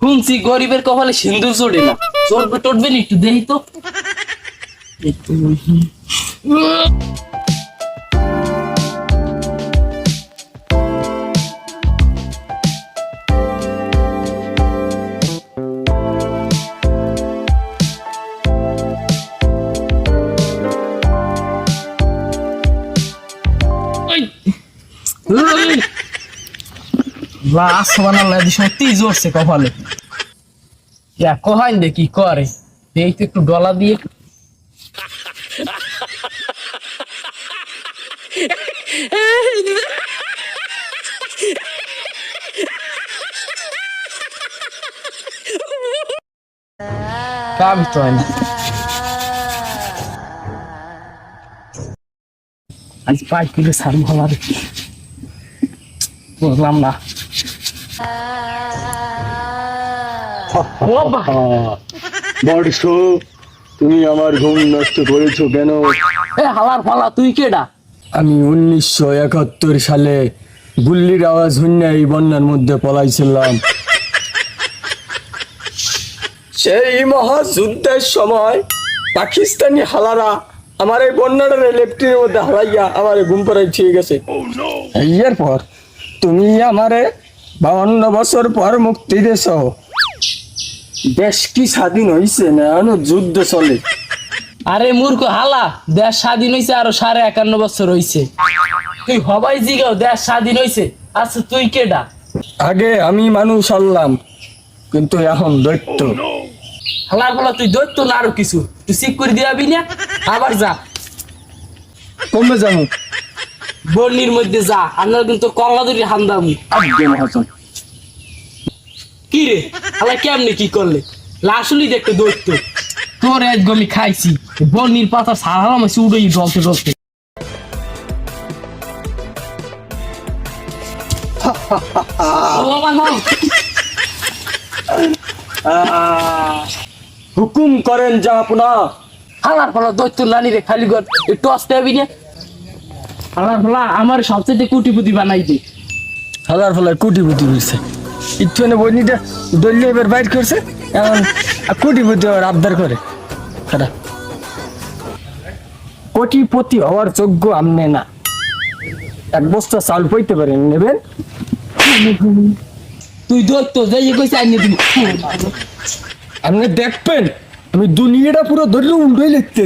শুনছি গরিবের কপালে সিন্দুর চড়ে না, চড়বে টড়বে একটু দেখি তো। লাশ বানালে সত্যি জোরছে কপালে। কহাইন দে কি করে, এই তো একটু ডলা দিয়ে। কাম তো হয় না। আজ 5 কিলো সার ভালো বুঝলাম না। বর্ষ, তুমি আমার ঘুম নষ্ট করেছো কেন? হালার ফালা, তুই কেডা? আমি 1971 সালে গুল্লির আওয়াজ শুনে এই বন্যার মধ্যে পলাইছিলাম। সেই মহাযুদ্ধের সময় পাকিস্তানি হালারা আমার এই বন্যাটার লেফটির মধ্যে হালাইয়া আমার ঘুম পড়াই ঠিক গেছে। এরপর তুমি আমারে 52 বছর পর মুক্তি দিয়েছ। দেশ কি স্বাধীন হয়েছে না এখনো যুদ্ধ চলে? আরে মূর্খ হালা, দেশ স্বাধীন হয়েছে আরো 51 বছর হয়েছে। তুই হবাই জিগাও দেশ স্বাধীন হয়েছে। আচ্ছা তুই কেডা? আগে আমি মানুষ হলাম, কিন্তু এখন দৈত্য। হালার ফালা, তুই দৈত্য না আরো কিছু? তুই ঠিক করে দিয়াবি না? আবার যা, কমে যাবো। বন্নির মধ্যে যা, আমরা কিন্তু কলা ধরে হান্দামু। কি রে হালা, কেমনে কি করলে? লাশলি দেখতে দৈত্য। তোর একদম আমি খাইছি বন্নির পাতা সারালাম উড়ে ডলতে ডলতে। হুকুম করেন যা আপনা। হালার ফালা দৈত্য নানি রে, খালি ঘর একটু আসতে হবি না। হালার ফালা আমার সবচেয়ে কুটিপুতি বানাই দে। হাজার ফলার কোটিপতি হয়েছে, ইচ্ছু বইনিটা দলীয় এবার বাইর করছে, এখন কোটিপতি আবার আবদার করে। কোটিপতি হওয়ার যোগ্য আমনে না, 1 বস্তা চাল পইতে পারেন, নেবেন? তুই দৈত্য যাই কইছে আইনে দিবি। আপনি দেখবেন আমি দুনিয়াটা পুরো ধরলে উল্টোই লিখতে